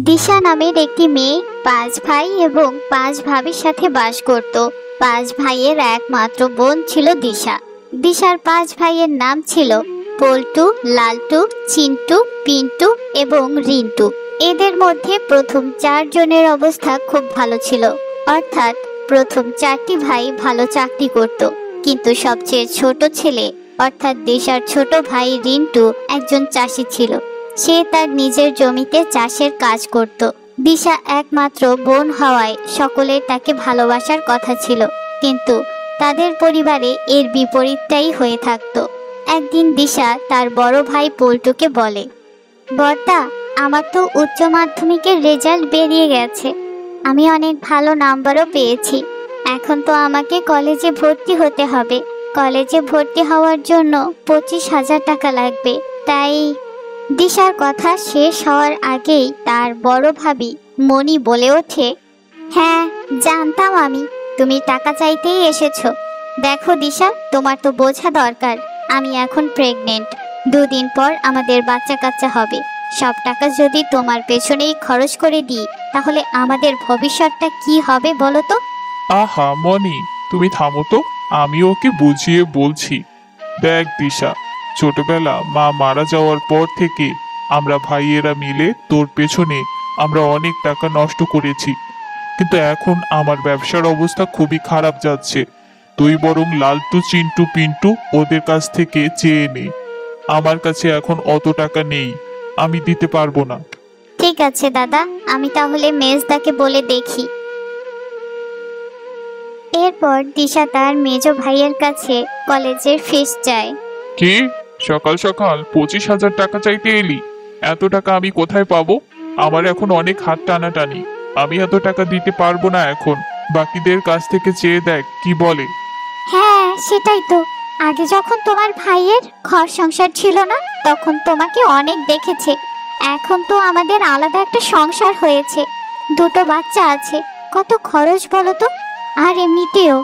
দিশা নামের একটি মেয়ে 5 ভাই এবং 5 ভাবির সাথে বাস করত। 5 ভাইয়ের একমাত্র বোন ছিল দিশা। দিশার 5 ভাইয়ের নাম ছিল পল্টু, লালটু, চিন্টু, পিন্টু এবং রিন্টু। এদের মধ্যে প্রথম 4 জনের অবস্থা খুব ভালো ছিল, অর্থাৎ প্রথম 4টি ভাই ভালো চাকরি করত। কিন্তু সবচেয়ে ছোট ছেলে অর্থাৎ দিশার ছোট ভাই রিন্টু একজন চাষি ছিল। সে তার নিজের জমিতে চাষের কাজ করত। দিশা একমাত্র বোন হওয়ায় সকলের তাকে ভালোবাসার কথা ছিল, কিন্তু তাদের পরিবারে এর বিপরীতটাই হয়ে থাকতো। একদিন দিশা তার বড় ভাই পল্টুকে বলে, বড়দা, আমার তো উচ্চ মাধ্যমিকের রেজাল্ট বেরিয়ে গেছে, আমি অনেক ভালো নাম্বারও পেয়েছি। এখন তো আমাকে কলেজে ভর্তি হতে হবে। কলেজে ভর্তি হওয়ার জন্য 25,000 টাকা লাগবে। তাই দিশার কথা শেষ হওয়ার আগেই তার বড় ভাবি মণি বলে ওঠে, হ্যাঁ জানতাম আমি তুমি টাকা চাইতেই এসেছো। দেখো দিশা, তোমার তো বোঝা দরকার আমি এখন প্রেগনেন্ট। 2 দিন পর আমাদের বাচ্চা কাচ্চা হবে। সব টাকা যদি তোমার পেছনেই খরচ করে দিই তাহলে আমাদের ভবিষ্যৎটা কি হবে বলো তো? আহা মনি, তুমি থামো তো, আমি ওকে বুঝিয়ে বলছি। দেখ দিশা, ছোটবেলা মা মারা যাওয়ার পর থেকে আমরা ভাইয়েরা মিলে তোর পেছনে আমরা অনেক টাকা নষ্ট করেছি, কিন্তু এখন আমার ব্যবসার অবস্থা খুবই খারাপ যাচ্ছে। তুই বরং লালটু, চিন্টু, পিন্টু ওদের কাছ থেকে চেয়ে নে। আমার কাছে এখন অত টাকা নেই, আমি দিতে পারবো না। ঠিক আছে দাদা, আমি তাহলে মেজদাকে বলে দেখি। এরপর দিশা তার মেজ ভাইয়ের কাছে কলেজের ফিস চায়। কি, সকাল সকাল 25,000 টাকা চাইতে এলি? এত টাকা আমি কোথায় পাবো? আমার এখন অনেক হাত টানাটানি, আমি এত টাকা দিতে পারবো না এখন। বাকিদের কাছ থেকে চেয়ে দেখ কি বলে। হ্যাঁ সেটাই তো, আগে যখন তোমার ভাইয়ের ঘর সংসার ছিল না তখন তোমাকে অনেক দেখেছে। এখন তো আমাদের আলাদা একটা সংসার হয়েছে, 2টো বাচ্চা আছে, কত খরচ বলো তো। আর এমনিতেও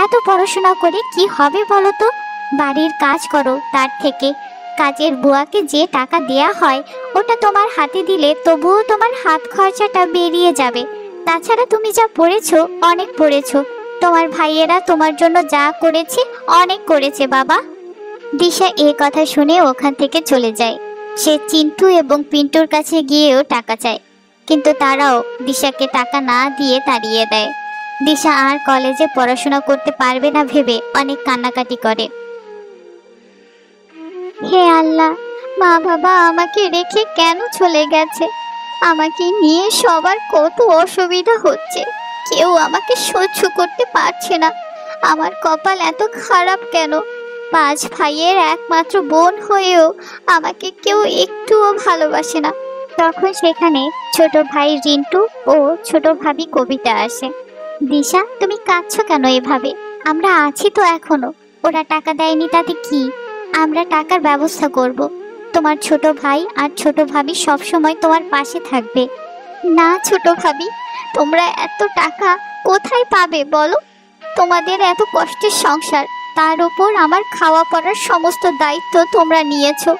এত পড়াশোনা করে কি হবে বলো তো? বাড়ির কাজ করো, তার থেকে কাজের বুয়াকে যে টাকা দেয়া হয় ওটা তোমার হাতে দিলে তবুও তোমার হাত খরচাটা বেরিয়ে যাবে। তাছাড়া তুমি যা পড়েছো অনেক পড়েছো, তোমার ভাইয়েরা তোমার জন্য যা করেছে অনেক করেছে বাবা। দিশা এই কথা শুনে ওখান থেকে চলে যায়। সে চিন্টু এবং পিন্টুর কাছে গিয়েও টাকা চায়, কিন্তু তারাও দিশাকে টাকা না দিয়ে তাড়িয়ে দেয়। দিশা আর কলেজে পড়াশোনা করতে পারবে না ভেবে অনেক কান্নাকাটি করে। হে আল্লাহ, মা বাবা আমাকে রেখে কেন চলে গেছে? আমাকে নিয়ে সবার কত অসুবিধা হচ্ছে, কেউ আমাকে সহ্য করতে পারছে না। আমার কপাল এত খারাপ কেন? 5 ভাইয়ের একমাত্র বোন হয়েও আমাকে কেউ একটুও ভালোবাসে না। তখন সেখানে ছোট ভাই রিন্টু ও ছোট ভাবি কবিতা আসে। দিশা, তুমি কাঁদছো কেন এভাবে? আমরা আছি তো এখনো, ওরা টাকা দেয়নি তাতে কি? আমরা টাকার ব্যবস্থা করব। তোমার ছোট ভাই আর ছোট ভাবি সব সময় তোমার পাশে থাকবে। না ছোট ভাবি, তোমরা এত টাকা কোথায় পাবে বলো? তোমাদের এত কষ্টের সংসার, তার উপর আমার খাওয়া পড়ার সমস্ত দায়িত্ব তোমরা নিয়েছো।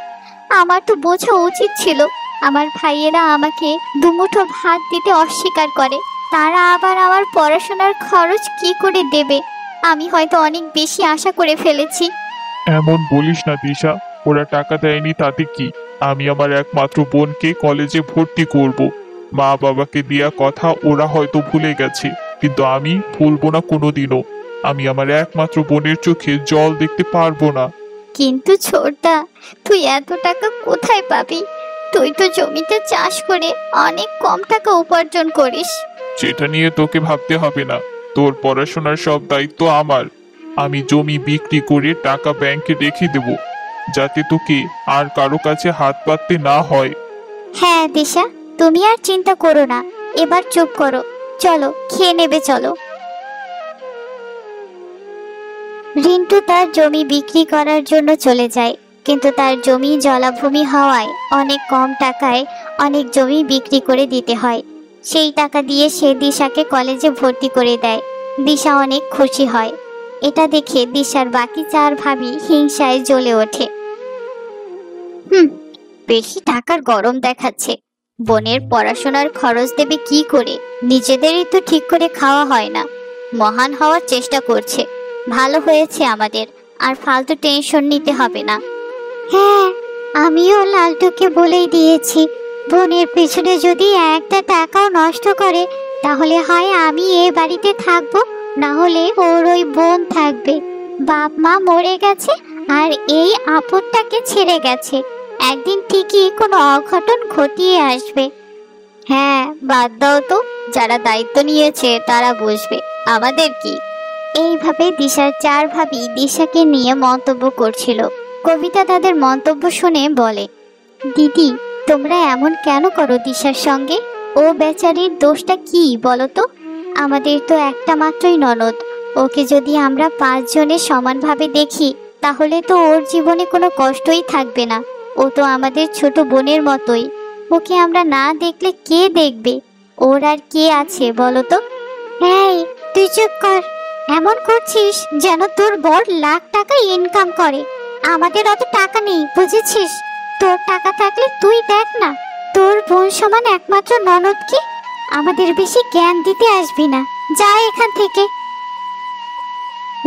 আমার তো বোঝা উচিত ছিল। আমার ভাইয়েরা আমাকে দুমুঠো ভাত দিতে অস্বীকার করে, তারা আবার আমার পড়াশোনার খরচ কি করে দেবে? আমি হয়তো অনেক বেশি আশা করে ফেলেছি। এমন বলিস না দিশা, ওরা টাকা দেয়নি তাতে কি? আমি আমার একমাত্র বোনকে কলেজে ভর্তি করব। মা বাবাকে দেয়া কথা ওরা হয়তো ভুলে গেছে, কিন্তু আমি ভুলবো না কোনোদিনও। আমি আমার একমাত্র বোনের চোখে জল দেখতে পারবো না। কিন্তু ছোটদা, তুই এত টাকা কোথায় পাবি? তুই তো জমিতে চাষ করে অনেক কম টাকা উপার্জন করিস। সেটা নিয়ে তোকে ভাবতে হবে না, তোর পড়াশোনার সব দায়িত্ব আমার। আমি জমি বিক্রি করে টাকা ব্যাংকে রেখে দেব, যাতে তোকে আর কারো কাছে হাত পাততে না হয়। হ্যাঁ দিশা, তুমি আর চিন্তা করো না, এবার চুপ করো, চলো খেয়ে নেবে চলো। রিন্টু তার জমি বিক্রি করার জন্য চলে যায়, কিন্তু তার জমি জলাভূমি হওয়ায় অনেক কম টাকায় অনেক জমি বিক্রি করে দিতে হয়। সেই টাকা দিয়ে সে দিশাকে কলেজে ভর্তি করে দেয়। দিশা অনেক খুশি হয়। এটা দেখে দিশার বাকি 4 ভাবি হিংসায় জ্বলে ওঠে। বেশি টাকার গরম দেখাচ্ছে, বোনের পড়াশোনার খরচ দেবে কি করে? নিজেদেরই তো ঠিক করে খাওয়া হয় না। মহান হওয়ার চেষ্টা করছে, ভালো হয়েছে আমাদের, আর ফালতু টেনশন নিতে হবে না। হ্যাঁ, আমিও লালটুকে বলেই দিয়েছি, বোনের পেছনে যদি একটা টাকাও নষ্ট করে তাহলে হয় আমি এ বাড়িতে থাকবো, না হলে ওর ওই বোন থাকবে। বাপ মা মরে গেছে আর এই আপদটাকে ছেড়ে গেছে, একদিন ঠিকই কোনো অঘটন ঘটিয়ে আসবে। হ্যাঁ, বাদ দাও তো, যারা দায়িত্ব নিয়েছে তারা বুঝবে, আমাদের কি? এইভাবে দিশার চার ভাবি দিশাকে নিয়ে মন্তব্য করছিল। কবিতা তাদের মন্তব্য শুনে বলে, দিদি, তোমরা এমন কেন করো দিশার সঙ্গে? ও বেচারির দোষটা কি বলো তো? আমাদের তো একটা মাত্রই ননদ, ওকে যদি আমরা 5 জনে সমানভাবে দেখি তাহলে তো ওর জীবনে কোনো কষ্টই থাকবে না। ও তো আমাদের ছোট বোনের মতোই, ওকে আমরা না দেখলে কে দেখবে? ওর আর কে আছে বলো তো? এই, তুই চুপ কর। এমন করছিস যেন তোর বর লাখ টাকা ইনকাম করে, আমাদের অত টাকা নেই, বুঝেছিস? তোর টাকা থাকলে তুই দেখ না, তোর বোন সমান একমাত্র ননদকে আমাদের বেশি জ্ঞান দিতে আসবি না, যা এখান থেকে।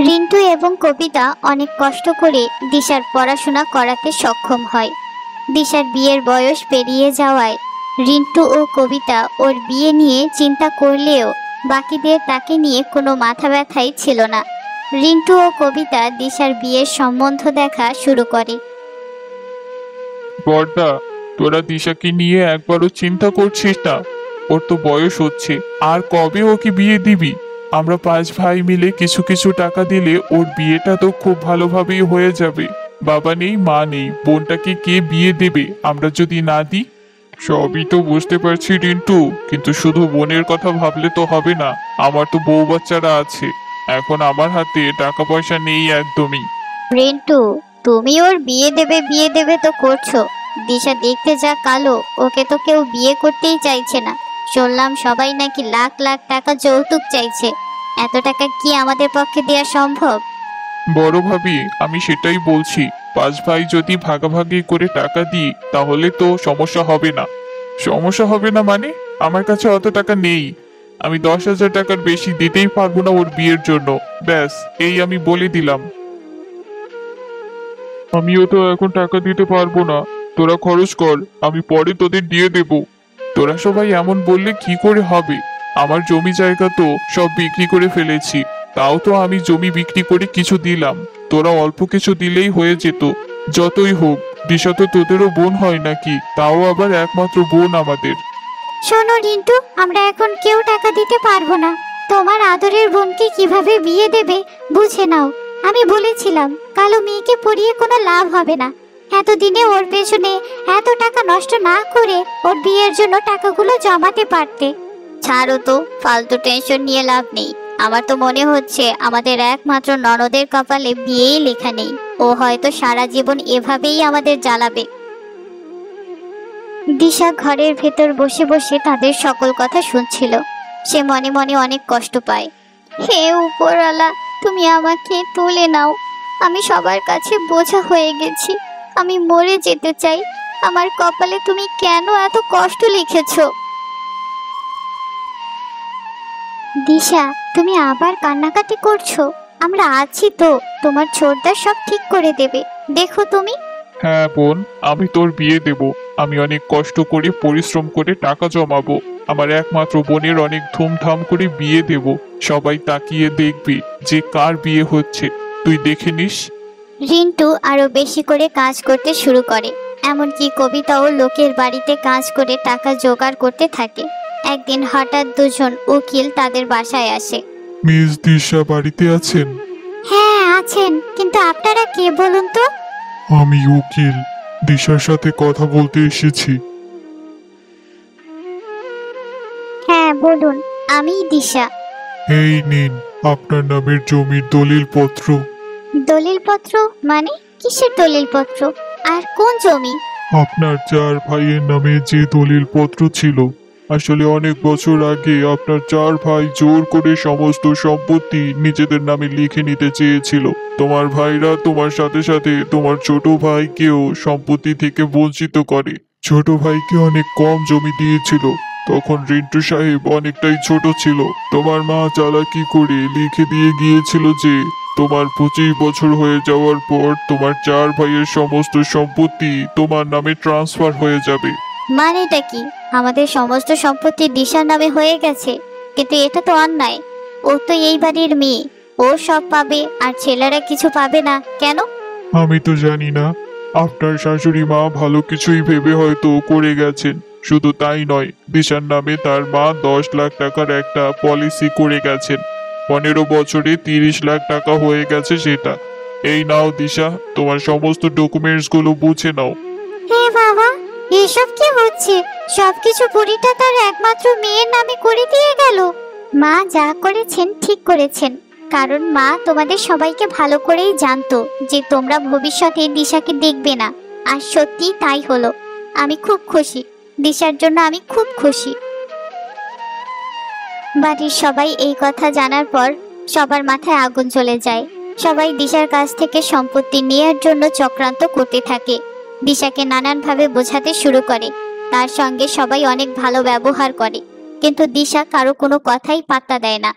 রিন্টু এবং কবিতা অনেক কষ্ট করে দিশার পড়াশোনা করাতে সক্ষম হয়। দিশার বিয়ের বয়স পেরিয়ে যাওয়ায় রিন্টু ও কবিতা ওর বিয়ে নিয়ে চিন্তা করলেও বাকিদের তাকে নিয়ে কোনো মাথা ব্যথাই ছিল না। রিন্টু ও কবিতা দিশার বিয়ের সম্বন্ধ দেখা শুরু করে। বড়দা, তোরা দিশাকে নিয়ে একবারও চিন্তা করছিস না? ওর তো বয়স হচ্ছে, আর কবে ওকে বিয়ে দিবি? আমরা 5 ভাই মিলে কিছু কিছু টাকা দিলে ওর বিয়েটা তো খুব ভালোভাবেই হয়ে যাবে। বাবা নেই, মা নেই, বোনটাকে কে বিয়ে দেবে আমরা যদি না দিই? সবই তো বুঝতে পারছি রিন্টু, কিন্তু শুধু বোনের কথা ভাবলে তো হবে না। আমার তো বউ বাচ্চারা আছে, এখন আমার হাতে টাকা পয়সা নেই একদমই। রিন্টু, তুমি ওর বিয়ে দেবে তো করছো, দিশা দেখতে যা কালো, ওকে তো কেউ বিয়ে করতেই চাইছে না। শুনলাম সবাই নাকি লাখ লাখ টাকা যৌতুক চাইছে, এত টাকা কি আমাদের পক্ষে দেওয়া সম্ভব? বড় ভাবি, আমি সেটাই বলছি, 5 ভাই যদি ভাগাভাগি করে টাকা দিই তাহলে তো সমস্যা হবে না। সমস্যা হবে না মানে? আমার কাছে অত টাকা নেই, আমি 10,000 টাকার বেশি দিতেই পারবো না ওর বিয়ের জন্য। ব্যাস, এই আমি বলে দিলাম। আমিও তো এখন টাকা দিতে পারবো না, তোরা খরচ কর, আমি পরে তোদের দিয়ে দেব। তোরা সবাই এমন বললে কি করে হবে? আমার জমি জায়গা তো সব বিক্রি করে ফেলেছি, তাও তো আমি জমি বিক্রি করে কিছু দিলাম, তোরা অল্প কিছু দিলেই হয়ে যেত। যতই হোক, দিশা তো তোদেরও বোন হয় নাকি, তাও আবার একমাত্র বোন আমাদের। শোনো রিন্টু, আমরা এখন কেউ টাকা দিতে পারবো না। তোমার আদরের বোনকে কিভাবে বিয়ে দেবে বুঝে নাও। আমি বলেছিলাম কালো মেয়েকে পড়িয়ে কোনো লাভ হবে না, এতদিনে ওর পেছনে এত টাকা নষ্ট না করে ওর বিয়ের জন্য টাকাগুলো জমাতে পারতে। ছাড়ো তো, ফালতু টেনশন নিয়ে লাভ নেই। আমার তো মনে হচ্ছে আমাদের একমাত্র ননদের কপালে বিয়েই লেখা নেই, ও হয়তো সারা জীবন এভাবেই আমাদের জ্বালাবে। দিশা ঘরের ভেতর বসে বসে তাদের সকল কথা শুনছিল। সে মনে মনে অনেক কষ্ট পায়। হে উপরওয়ালা, তুমি আমাকে তুলে নাও, আমি সবার কাছে বোঝা হয়ে গেছি, আমি মরে যেতে চাই। আমার কপালে তুমি কেন এত কষ্ট লিখেছো? দিশা, তুমি আবার কান্নাকাটি করছো? আমরা আছি তো, তোমার ছোটদা সব ঠিক করে দেবে, দেখো তুমি। হ্যাঁ বোন, আমি তোর বিয়ে দেব। আমি অনেক কষ্ট করে পরিশ্রম করে টাকা জমাবো, আমার একমাত্র বোনের অনেক ধুমধাম করে বিয়ে দেব। সবাই তাকিয়ে দেখবি যে কার বিয়ে হচ্ছে, তুই দেখে নিস। রিন্টু আরো বেশি করে কাজ করতে শুরু করে, এমনকি কবিতাও লোকের বাড়িতে কাজ করে টাকা জোগাড় করতে থাকে। একদিন হঠাৎ দুজন উকিল তাদের বাসায় আসে। মিস দিশা বাড়িতে আছেন? হ্যাঁ আছেন, কিন্তু আপনারা কে বলুন তো? আমি উকিল, দিশার সাথে কথা বলতে এসেছি। হ্যাঁ বলুন, আমি দিশা। এই নিন আপনার নামের জমির দলিলপত্র। দলিলপত্র মানে? কিসের দলিলপত্র, আর কোন জমি? আপনার 4 ভাইয়ের নামে যে দলিলপত্র ছিল, আসলে অনেক বছর আগে আপনার 4 ভাই জোর করে সমস্ত সম্পত্তি নিজেদের নামে লিখে নিতে চেয়েছিল। তোমার ভাইরা তোমার সাথে সাথে তোমার ছোট ভাইকেও সম্পত্তি থেকে বঞ্চিত করে। ছোট ভাইকে অনেক কম জমি দিয়েছিল। তখন রিন্টু সাহেব অনেকটাই ছোট ছিল। তোমার মা চালাকি করে লিখে দিয়ে গিয়েছিল যে তোমার 25 বছর হয়ে যাওয়ার পর তোমার 4 ভাইয়ের সমস্ত সম্পত্তি তোমার নামে ট্রান্সফার হয়ে যাবে। মানেটা কি? আমাদের সমস্ত সম্পত্তি দিশার নামে হয়ে গেছে, কিন্তু এটা তো অন্যায়। ও তো এই বাড়ির মেয়ে, ও সব পাবে আর ছেলেরা কিছু পাবে না কেন? আমি তো জানি না। আপনার শাশুড়ি মা ভালো কিছুই ভেবে হয়তো করে গেছেন। শুধু তাই নয়, দিশার নামে তার মা 10 লাখ টাকার একটা পলিসি করে গেছেন। 15 বছরে 30 লাখ টাকা হয়ে গেছে সেটা। এই নাও দিশা, তোমার সমস্ত ডকুমেন্টস গুলো বুঝে নাও। হে বাবা, এসব কি হচ্ছে? সবকিছু বুড়িটা তার একমাত্র মেয়ের নামে করে দিয়ে গেল। মা যা করেছেন ঠিক করেছেন, কারণ মা তোমাদের সবাইকে ভালো করেই জানতো যে তোমরা ভবিষ্যতে দিশাকে দেখবে না। আর সত্যি তাই হলো। আমি খুব খুশি, দিশার জন্য আমি খুব খুশি। বাড়ির সবাই এই কথা জানার পর সবার মাথায় আগুন চলে যায়। সবাই দিশার কাছ থেকে সম্পত্তি নেয়ার জন্য চক্রান্ত করতে থাকে। দিশাকে নানানভাবে বোঝাতে শুরু করে, তার সঙ্গে সবাই অনেক ভালো ব্যবহার করে, কিন্তু দিশা কারো কোনো কথাই পাত্তা দেয় না।